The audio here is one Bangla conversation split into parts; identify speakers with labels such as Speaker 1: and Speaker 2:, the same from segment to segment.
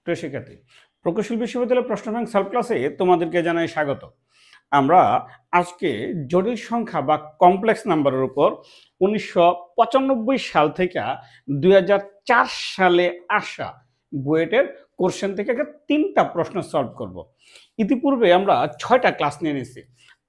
Speaker 1: প্রিয় শিক্ষার্থী, প্রকৌশল বিশ্ববিদ্যালয়ের প্রশ্ন ব্যাংক সলভ ক্লাসে তোমাদেরকে জানাই স্বাগত। আমরা আজকে জটিল সংখ্যা বা কমপ্লেক্স নাম্বারের উপর 1995 সাল থেকে 2004 সালে আসা বুয়েটের কোশ্চেন থেকে 3টা প্রশ্ন সলভ করব। ইতিপূর্বে আমরা 6টা ক্লাস নিয়ে নিয়েছি,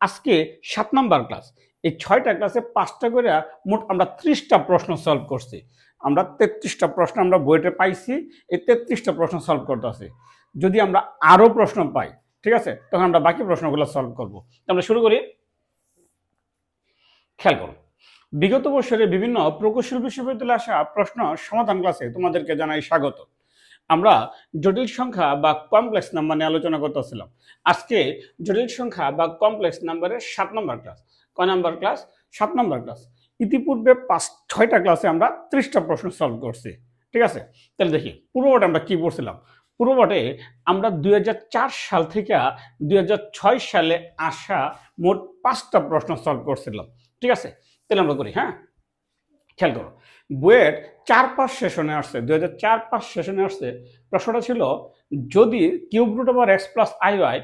Speaker 1: আজকে 7 নাম্বার ক্লাস। এই 6টা ক্লাসে 5টা করে মোট আমরা 30টা প্রশ্ন সলভ করছি। আমরা 33টা প্রশ্ন আমরা বুয়েটে পাইছি, এই 33টা প্রশ্ন সলভ করতে আছে। যদি আমরা আরো প্রশ্ন পাই, ঠিক আছে, তখন আমরা বাকি প্রশ্নগুলো সলভ করব। আমরা শুরু করি। খেয়াল করো, বিগত বছরে বিভিন্ন প্রকৌশল বিশ্ববিদ্যালয়ে আসা প্রশ্ন সমাধান ক্লাসে তোমাদেরকে জানাই স্বাগত। আমরা জটিল সংখ্যা বা কমপ্লেক্স নাম্বার নিয়ে আলোচনা করতেছিলাম। আজকে জটিল সংখ্যা বা কমপ্লেক্স নাম্বারের 7 নম্বর ক্লাস। কয় নাম্বার ক্লাস? 7 নম্বর ক্লাস। ইতিপূর্বে 6টা ক্লাসে আমরা 30টা প্রশ্ন সলভ করছি, ঠিক আছে। তাহলে দেখি পূর্ববটে আমরা কি পড়ছিলাম। পূর্ববটে আমরা 2004 সাল থেকে 2006 সালে আসা মোট 5টা প্রশ্ন সলভ করছিলাম, ঠিক আছে। তাহলে আমরা করি, হ্যাঁ। খেয়াল করো, বুয়েট 4-5 সেশনে আসছে, 2004-5 সেশনে আসছে। প্রশ্নটা ছিল, যদি cube root over x plus I y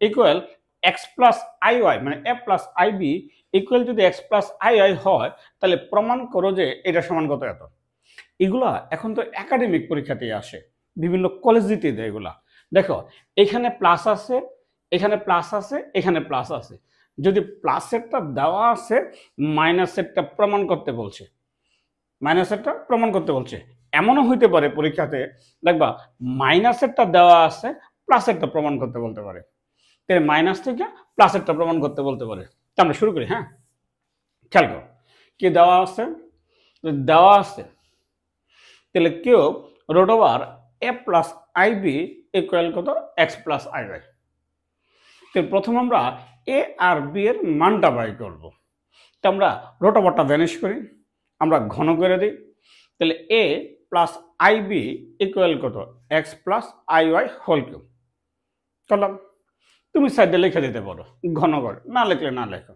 Speaker 1: equal x plus I y মানে a plus I B equal যদি এক্স প্লাস আই ওয়াই হয়, তাহলে প্রমাণ করো যে এটা সমান কত এত। এগুলা এখন তো একাডেমিক পরীক্ষাতেই আসে, বিভিন্ন কলেজেতে দেয় এগুলা। দেখো, এখানে প্লাস আছে, এখানে প্লাস আছে, এখানে প্লাস আছে। যদি প্লাসেরটা দেওয়া আছে, মাইনাসেরটা প্রমাণ করতে বলছে, মাইনাসেরটা প্রমাণ করতে বলছে। এমনও হইতে পারে পরীক্ষাতে দেখবা মাইনাসেরটা দেওয়া আছে, প্লাসেরটা প্রমাণ করতে বলতে পারে। তাহলে মাইনাস থেকে প্লাসেরটা প্রমাণ করতে বলতে পারে। তা আমরা শুরু করি, হ্যাঁ। খেয়াল করো, কি দেওয়া আছে? দেওয়া আছে তাহলে cube root over A plus I B equal কত? X plus I Y. তো প্রথম আমরা এ আর বি এর মানটা বাই করব। তো আমরা রুট ওভারটা ভ্যানিশ করি, আমরা ঘন করে দিই। তাহলে এ প্লাস আই বি ইকুয়াল কত? X plus I Y whole cube করলাম। তুমি সাইডে লিখে দিতে পারো ঘন করে, না লিখলে না লেখো।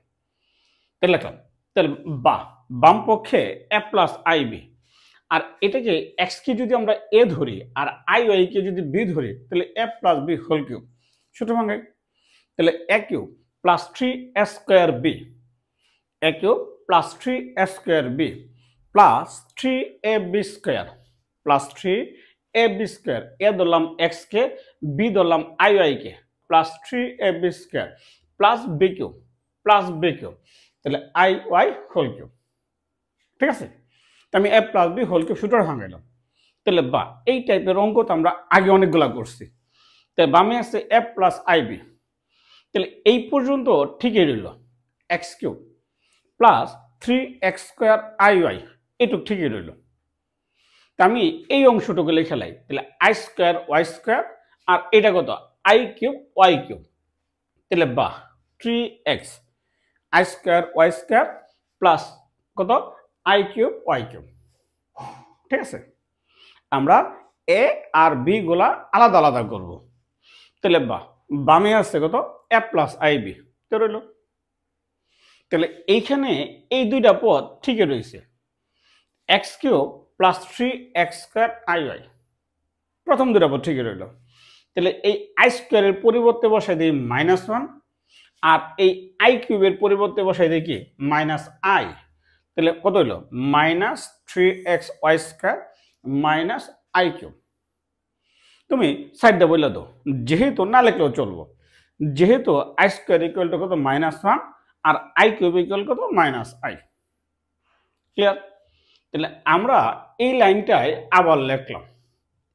Speaker 1: তাহলে লিখলাম। তাহলে বাম পক্ষে এ প্লাস আই বি, আর এটাকে এক্স কে যদি আমরা এ ধরি আর আই ওয়াই কে যদি বি ধরি, তাহলে এ প্লাস বি হোল কিউব। সুতরাং তাহলে A cube plus 3 square B, A cube plus 3 square B plus 3ab square plus 3ab square. A ধরলাম এক্স কে, বি ধরলাম আই ওয়াই কে, plus 3ab square plus B cube plus B cube. তাহলে আই ওয়াই হোল কিউব, ঠিক আছে। আমি A plus B whole cube সূত্র ভাঙাইলাম। তাহলে বা এই টাইপের অঙ্ক তো আমরা আগে অনেকগুলা করছি। তাহলে বামে আছে এ প্লাস আই বি। তাহলে এই পর্যন্ত ঠিকই রইল, X cube plus 3x square I Y, এটুক ঠিকই রইল। তা আমি এই অংশটুকু লিখে লাই। তাহলে আই স্কোয়ার ওয়াই স্কোয়ার, আর এটা কত? I cube y cube. তাহলে বা 3x i square y square plus কত? আই কিউব ওয়াই কিউব, ঠিক আছে। আমরা এ আর বি গুলা আলাদা আলাদা করব। তাহলে বামে আছে কত? এ প্লাস আই বি, তো রইল। তাহলে এইখানে এই দুইটা পদ ঠিকই রয়েছে, x cube plus 3x square I y, প্রথম দুটা পদ ঠিকই রইল। তাহলে এই আই স্কোয়ারের পরিবর্তে বসাই দিই -1, আর এই আই কিউবের পরিবর্তে বসাই দিই কি? -i। তাহলে কত হইল? -3x y square minus i cube. তুমি সাইডটা বললে তো, যেহেতু না লিখলেও চলবো, যেহেতু আই স্কোয়ার ইকুয়াল টু কত? -1, আর আই কিউব ইকুয়াল কত? -i। ক্লিয়ার? তাহলে আমরা এই লাইনটাই আবার লিখলাম,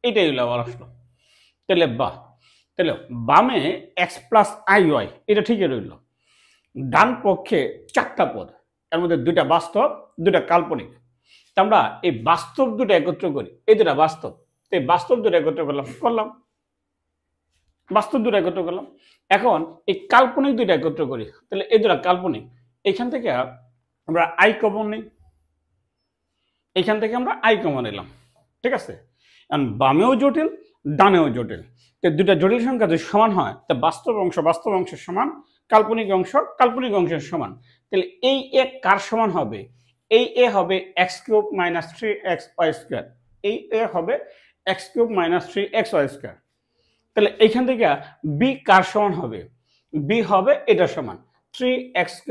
Speaker 1: এটাই হলো আবার আসলো। তাহলে তাহলে বামে এক্স প্লাস আই ওয়াই এটা ঠিকই রইল। ডান পক্ষে 4টা পদ, এর মধ্যে 2টা বাস্তব, 2টা কাল্পনিক। তা আমরা এই বাস্তব দুটো একত্র করি, এই 2টা বাস্তব, এই বাস্তব দুটো একত্র করলাম, বাস্তব দুটো একত্র করলাম। এখন এই কাল্পনিক দুটো একত্র করি, তাহলে এই 2টা কাল্পনিক। এখান থেকে আমরা আই কমন নিই, এখান থেকে আমরা আই কমন নিলাম, ঠিক আছে। বামেও জটিল, ডানেও জটিল। তো 2টা জটিল সংখ্যা যদি সমান হয়, তা বাস্তব অংশের সমান, কাল্পনিক অংশের সমান। তাহলে এই এ কার সমান হবে? এই এ হবে x cube minus 3x y square, এই এ হবে x cube minus 3x y square. তাহলে এইখান থেকে বি কার সমান হবে? বি হবে এটা সমান 3x²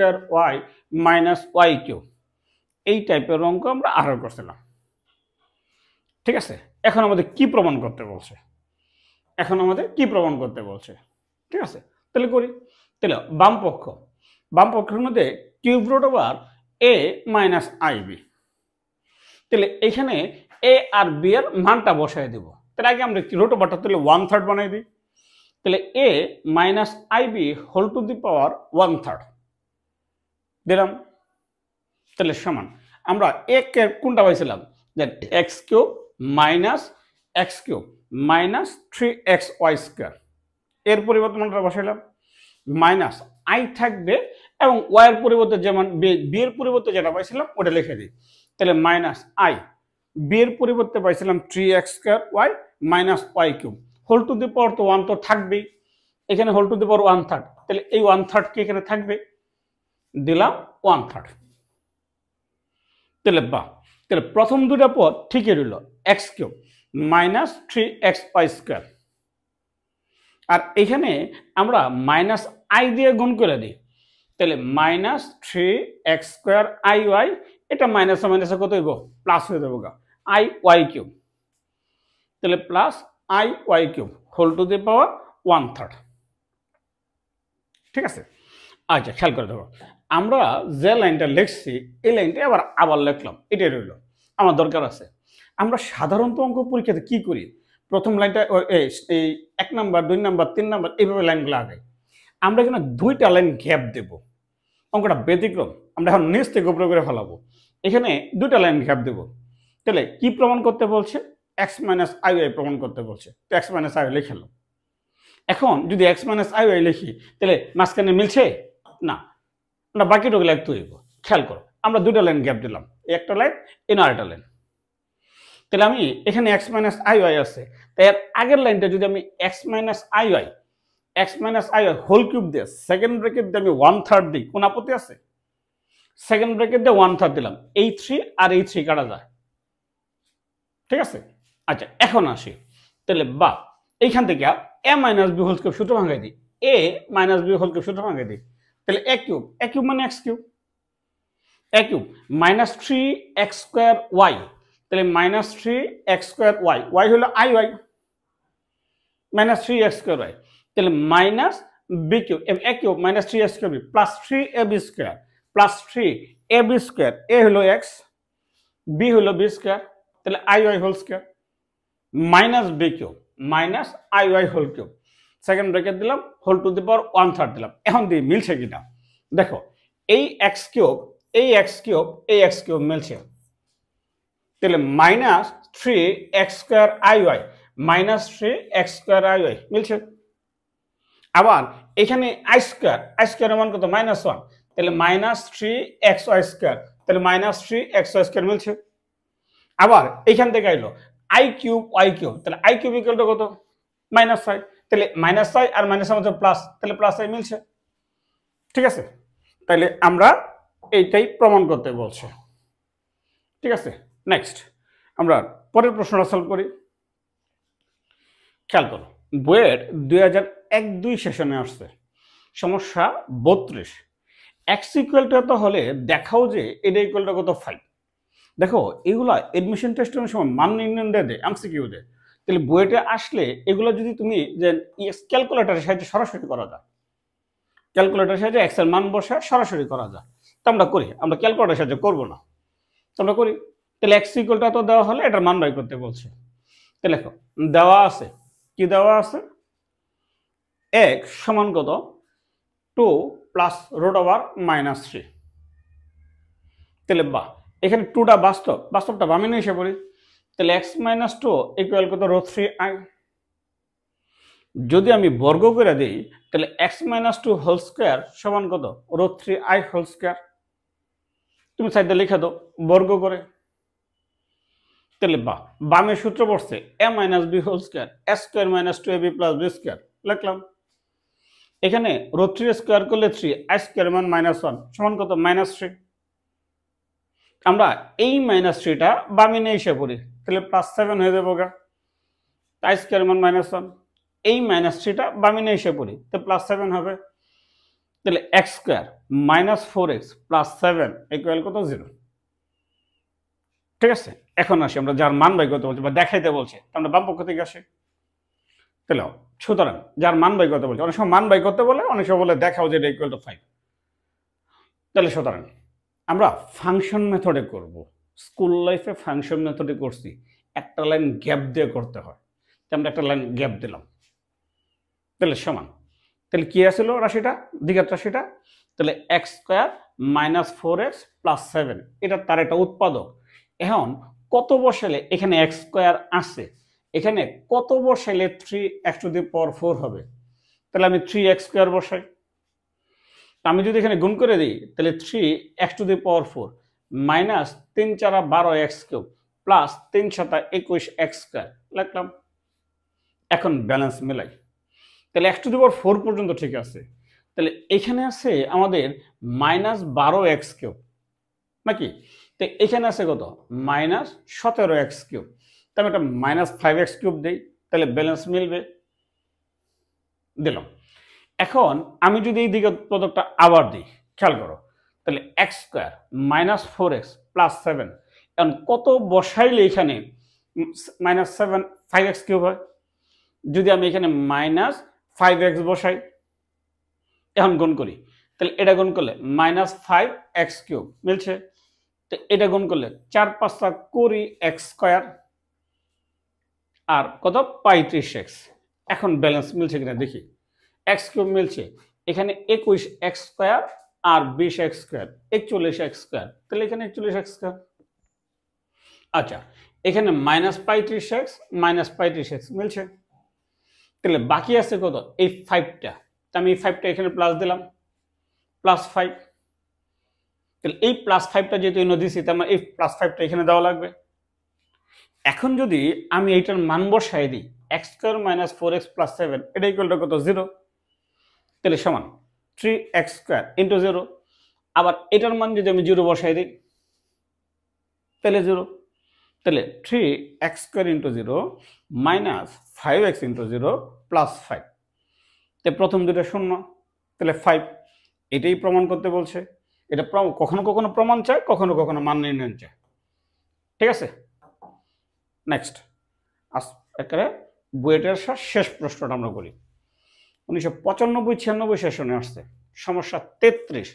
Speaker 1: মাইনাস ওয়াই কিউব। এই টাইপের অঙ্ক আমরা আরো করছিলাম। ঠিক আছে, এখন আমাদের কি প্রমাণ করতে বলছে? ঠিক আছে, তাহলে করি। তাহলে বাম পক্ষের মধ্যে cube root over a minus I b. তাহলে এখানে এ আর বি এর মানটা বসায় দেব। তাহলে আগে আমরা রুট ওভারটা তাহলে 1/3 বানাই দিই। তাহলে A minus I B whole to the power 1/3 দিলাম। তাহলে সমান আমরা এ কে কোনটা পাইছিলাম? যে x³ মাইনাস 3xy²। এর পরিবর্তে মানটা বসাইলাম, মাইনাস আই থাকবে এবং ওয়াই এর পরিবর্তে যেমন বি এর পরিবর্তে যেটা পাইছিলাম ওটা লিখে দিই। তাহলে মাইনাস আই, বি এর পরিবর্তে পাইছিলাম 3x² minus y³ whole to the power তো 1 তো থাকবেই, এখানে হোল টু দি পাওয়ার 1/3। তাহলে এই 1/3 কি এখানে থাকবে? দিলাম 1/3। তাহলে প্রথম দুটা পদ ঠিকই রইল, x³ মাইনাস 3xy²। আর এখানে আমরা মাইনাস আই দিয়ে গুণ করে দিই। তাহলে মাইনাস 3x²iy, এটা মাইনাস মাইনাসে কত হইব? প্লাস হয়ে যাবো গা iy³। তাহলে plus iy³ whole to the power 1/3। ঠিক আছে, আচ্ছা খেয়াল করে দেবো, আমরা যে লাইনটা লিখছি এই লাইনটা আবার লিখলাম, এটাই রইল, আমার দরকার আছে। আমরা সাধারণত অঙ্ক পরীক্ষাতে কি করি? প্রথম লাইনটা এই 1 নাম্বার 2 নাম্বার 3 নাম্বার এইভাবে লাইনগুলো আগাই। আমরা এখানে 2টা লাইন গ্যাপ দেব, অঙ্কটা ব্যতিক্রম। আমরা এখন নিচ থেকে উপরে করে ফেলাবো, এখানে 2টা লাইন গ্যাপ দেব। তাহলে কি প্রমাণ করতে বলছে? x মাইনাস iy প্রমাণ করতে বলছে। তো x মাইনাস iy লিখলাম। এখন যদি x মাইনাস iy লিখি তাহলে মাঝখানে মিলছে না, আমরা বাকিটুকু লিখতে হইব। খেয়াল করো, আমরা 2টা লাইন গ্যাপ দিলাম, একটা লাইন এন আরেকটা লাইন। তাহলে আমি এখানে x মাইনাস iy আছে, তাই এর আগের লাইনটা যদি আমি x minus iy whole cube দিয়ে সেকেন্ড ব্র্যাকেট দিয়ে আমি 1/3 দিই, কোন আপত্তি আছে? সেকেন্ড ব্র্যাকেট দিয়ে 1/3 দিলাম, এই 3 আর এই 3 কাটা যায়। ঠিক আছে, আচ্ছা এখন আসি। তাহলে বা এইখান থেকে a minus b whole cube সূত্র ভাঙাই দিই, a minus b whole cube সূত্র ভাঙাই দিই। তাহলে a কিউব মানে x³ মাইনাস 3x²y। তাহলে মাইনাস 3x²y, y হলো iy মাইনাস 3x²y। তাহলে minus b³ a³ minus 3x² plus 3ab² plus 3ab², a হলো x, b হলো b², তাহলে iy whole square minus b³ minus iy whole cube, second bracket দিলাম, হোল টু দি পাওয়ার 1/3 দিলাম। এখন দিয়ে মিলছে কিনা দেখো, এই x³ মিলছে। তাহলে মাইনাস 3x²iy মাইনাস 3x²iy মিলছে। আবার এখানে i² মান কত? -1, তাহলে মাইনাস 3xy², তাহলে মাইনাস 3xy² মিলছে। আবার এখান থেকে আইলো i³ y³, তাহলে i³ ইকুয়াল টু কত? -i, তাহলে -i আর মাইনাস আমাদের প্লাস, তাহলে প্লাস i মিলছে। ঠিক আছে, তাহলে আমরা এইটাই প্রমাণ করতে বলছে। ঠিক আছে, নেক্সট আমরা পরের প্রশ্নটা সলভ করি। খেয়াল করো, বইয়ের 2001-2 সেশনে আসছে সমস্যা 32, x ইকুয়াল টু এত হলে দেখাও যে এটা ইকুয়াল টু কত? 5। দেখো এগুলা এডমিশন টেস্টের সময় মান নির্ণয় দেয়, এমসিকিউ দেয়। তাহলে বইটা আসলে এগুলো যদি তুমি যে ক্যালকুলেটরের সাহায্যে সরাসরি করা যায়, ক্যালকুলেটরের সাহায্যে এক্স এর মান বসায় সরাসরি করা যায়, তো আমরা করি। আমরা ক্যালকুলেটরের সাহায্যে করবো না, তো আমরা করি। তাহলে এক্স ইকুয়াল টু এত দেওয়া হলে এটার মান বাই করতে বলছে। তাহলে দেখো দেওয়া আছে, কি দেওয়া আছে? x সমান কত? 2 প্লাস রুট ওভার -3। তাহলে বা এখানে 2টা বাস্তবটা বামে নিয়ে এসে পড়ি। তাহলে x মাইনাস 2 ইকুয়াল কত? √3i। যদি আমি বর্গ করে দিই তাহলে x মাইনাস 2 হোল স্কয়ার সমান কত? √3i whole square. তুমি সাইডে লিখে দাও বর্গ করে। তাহলে বামে সূত্র পড়ছে a minus b whole square, a square minus 2ab plus b square লিখলাম। এখানে √3 স্কয়ার করলে 3, i স্কয়ার মান -1 সমান কত? -3। আমরা এই -3টা বামে নিয়ে এসে পড়ি, তাহলে +7 হয়ে যাবো গা। i স্কয়ার মান -1, এই মাইনাস থ্রিটা বামে নিয়ে এসে পড়ি, তো প্লাস 7 হবে। তাহলে x square minus 4x plus 7 equal কত 0। ঠিক আছে, এখন আসি আমরা যার মান বাই করতে বলছি বা দেখাইতে বলছে, আমরা বাম পক্ষ থেকে আসি। তাহলে সুতরাং যার মান বাই করতে বলছে, অনেক সময় মান বাই করতে বলে, অনেক সময় বলে দেখাও যে এটা ইকুয়াল টু 5। তাহলে সুতরাং আমরা ফাংশন মেথডে করব। স্কুল লাইফে ফাংশন মেথডে করছি, একটা লাইন গ্যাপ দিয়ে করতে হয়, আমরা একটা লাইন গ্যাপ দিলাম। তাহলে সমান, তাহলে কি আসলো রাশিটা, দ্বিঘাত রাশিটা? তাহলে x square minus 4x plus 7, এটা তার একটা উৎপাদক। এখন কত বসাইলে এখানে এক্স স্কোয়ার আসে, এখানে কত বসাইলে 3x⁴ হবে? তাহলে আমি 3x স্কোয়ার বসাই। আমি যদি এখানে গুণ করে দিই, তাহলে 3x⁴ minus 3 × 4 = 12x³ plus 3 × 7 = 21x² লিখলাম। এখন ব্যালেন্স মেলাই, তাহলে x⁴ পর্যন্ত ঠিক আছে। তাহলে এখানে আছে আমাদের মাইনাস 12x³ নাকি? তো এখানে আছে কত, মাইনাস 17x³। তাহলে একটা মাইনাস 5x³ দিই, তাহলে ব্যালেন্স মিলবে, দিলাম। এখন আমি যদি এই দিকে পদকটা আবার দিই, খেয়াল করো, তাহলে x square minus 4x plus 7, এখন কত বসাইলে এখানে মাইনাস 7 5x³ হয়? যদি আমি এখানে মাইনাস 5x বসাই, এখন গুণ করি, তাহলে এটা গুণ করলে মাইনাস 5x³ মিলছে। তো এটা গুণ করলে 4 × 5 = 20x² আর কত 35x। এখন ব্যালেন্স মিলছে কিনা দেখি, x³ মিলছে, এখানে 21x² আর 20x² 41x², তাহলে এখানে 41x²। আচ্ছা, এখানে মাইনাস 35x মাইনাস 35x মিলছে, তাহলে বাকি আছে কত, এই 5টা। আমি এই 5টা এখানে প্লাস দিলাম, প্লাস 5। তাহলে এই প্লাস 5টা যেহেতু এনে দিছি, তার মানে এই প্লাস 5টা এখানে দেওয়া লাগবে। এখন যদি আমি এইটার মান বসাই দিই, x² মাইনাস 4x প্লাস 7, এটা ইকুয়াল টু কত, 0। তাহলে সমান 3x² ইন্টু 0। আবার এটার মান যদি আমি 0 বসাই দিই, তাহলে 0। তাহলে 3x² into 0 minus 5x into 0 plus 5। তো প্রথম দুটো শূন্য, তাহলে 5। এটাই প্রমাণ করতে বলছে। এটা কখনো কখনো প্রমাণ চায়, কখনো কখনো মান নির্ণয় চায়। ঠিক আছে, নেক্সট একেবারে বুয়েটের শেষ প্রশ্নটা আমরা করি। 1995-96 সেশনে আসছে, সমস্যা 33।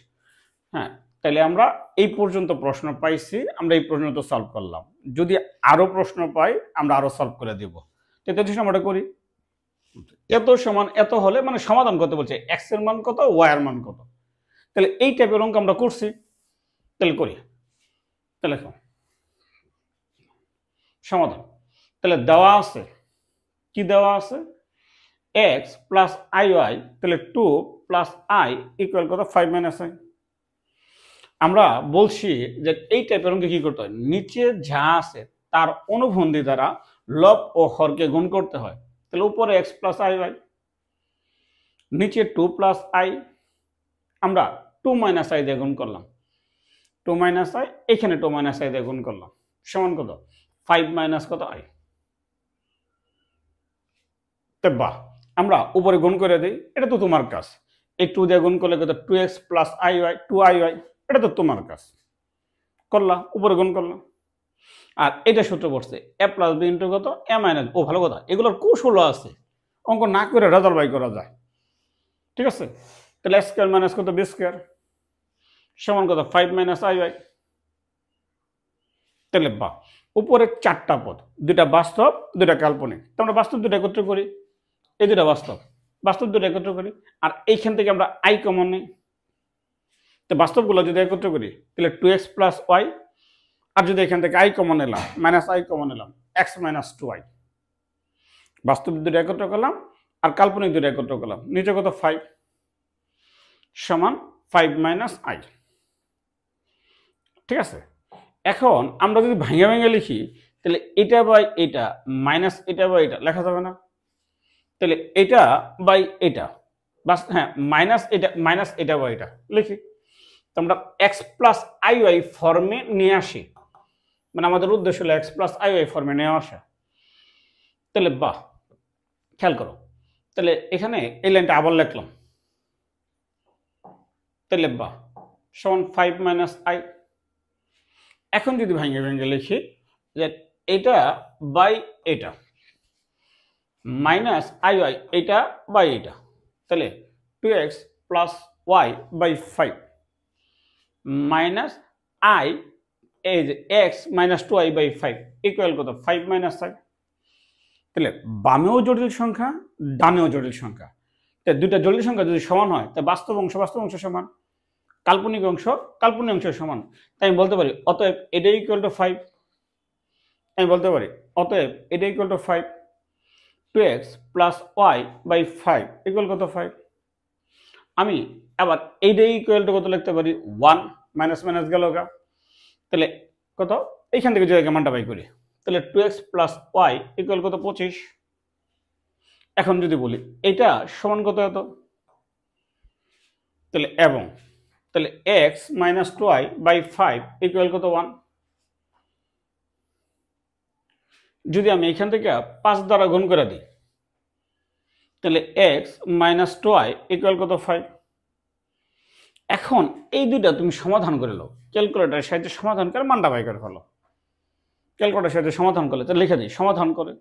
Speaker 1: হ্যাঁ, তাহলে আমরা এই পর্যন্ত প্রশ্ন পাইছি, আমরা এই পর্যন্ত সলভ করলাম। যদি আরো প্রশ্ন পাই আমরা আরো সলভ করে দিব। 33 আমরা করি, এত সমান এত হলে মানে সমাধান করতে বলছে, এক্স এর মান কত, ওয়াই এর মান কত। তাহলে এই টাইপের অঙ্ক আমরা করছি, তাহলে করি। তাহলে সমাধান, তাহলে দেওয়া আছে কি, দেওয়া আছে x প্লাস iy, তাহলে 2 প্লাস i ইকুয়াল কত, 5 - i। আমরা বলছি যে এই টাইপের অঙ্কে কি করতে হয়, নিচে যা আছে তার অনুবন্ধী দ্বারা লব ও হরকে গুণ করতে হয়। তাহলে উপরে x প্লাস iy, নিচে 2 প্লাস i, আমরা 2 - i দিয়ে গুণ করলাম, 2 - i, এখানে 2 - i দিয়ে গুণ করলাম, সমান কত, 5 - কত i। তো বাহ, আমরা উপরে গুণ করে দিই, এটা তো তোমার কাজ। এই 2 দিয়ে গুণ করলে কত, 2x প্লাস iy 2iy, এটা তো তোমার কাজ, করলা, উপরে গুণ করলাম। আর এটা সূত্র পড়ছে a প্লাস b ইন্টু কত, a মাইনাস। ও ভালো কথা, এগুলোর কৌশলও আছে, অঙ্ক না করে রেজাল্ট বাই করা যায়। ঠিক আছে, তাহলে x স্কয়ার মাইনাস কত, b স্কয়ার সমান কত, 5 - iy। তাহলে বাহ, উপরে 4টা পদ, 2টা বাস্তব 2টা কাল্পনিক। তো আমরা বাস্তব 2টা একত্র করি, এই 2টা বাস্তব, বাস্তব 2টা একত্র করি, আর এইখান থেকে আমরা i কমন নিই। তো বাস্তবগুলো যদি একত্র করি তাহলে 2x প্লাস y, আর যদি এখান থেকে i কমন নিলাম, মাইনাস i কমন নিলাম, x মাইনাস 2y। বাস্তব 2টা একত্র করলাম আর কাল্পনিক 2টা একত্র করলাম, নিচে কত, 5 সমান 5 - i। ঠিক আছে, এখন আমরা যদি ভাঙে ভাঙে লিখি, তাহলে এটা বাই এটা মাইনাস এটা বাই এটা লেখা যাবে না। তাহলে এটা বাই এটা, বাস হ্যাঁ, মাইনাস এটা বাই এটা লিখি। তো আমরা x প্লাস iy ফর্মে নিয়ে আসি, মানে আমাদের উদ্দেশ্য হলো x প্লাস iy ফর্মে নিয়ে আসা। তাহলে বাহ, খেয়াল করো, তাহলে এখানে এই লাইনটা আবার লিখলাম, তাহলে বা সমান 5 মাইনাস আই। এখন যদি ভেঙে ভেঙে লিখি যে এটা বাই এটা মাইনাস আই ওয়াই এটা বাই এটা, তাহলে 2x plus y by 5 minus i এই যে x minus 2i by 5 equal কত 5 মাইনাস আই। তাহলে বামেও জটিল সংখ্যা ডানেও জটিল সংখ্যা, তাই দুইটা জটিল সংখ্যা যদি সমান হয় তাই বাস্তব অংশ সমান, কাল্পনিক অংশ সমান। তাই আমি বলতে পারি অতএব এটা ইকুয়াল টু 5, আমি বলতে পারি অতএব এটা equal to 5, 2x plus y by 5 equal কত 5। আমি আবার এইটা ইকুয়াল টু কত লিখতে পারি 1, মাইনাস মাইনাস গেল গা, তাহলে কত এইখান থেকে যদি মানটা বাই করি তাহলে 2x প্লাস ওয়াই ইকুয়াল কত 25। এখন যদি বলি এটা সমান কত এত, তাহলে এবং তাহলে x minus 2i by 5 equal কত 1। যদি আমি এখান থেকে 5 দ্বারা গুণ করে দিই তাহলে x মাইনাস 2i ইকুয়াল কত 5। এখন এই দুইটা তুমি সমাধান করে লো, ক্যালকুলেটরের সাহায্যে সমাধান করে মানটা বাই করে ফেলো। ক্যালকুলেটরের সাহায্যে সমাধান করলে তো লিখে দিই, সমাধান করে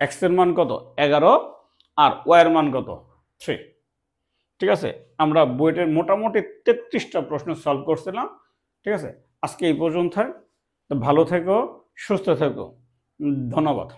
Speaker 1: x এর মান কত 11 আর y এর মান কত 3। ঠিক আছে, আমরা বইয়ের মোটামুটি 33টা প্রশ্ন সলভ করছিলাম। ঠিক আছে, আজকে এই পর্যন্ত, ভালো থেকো, সুস্থ থেকো, ধন্যবাদ।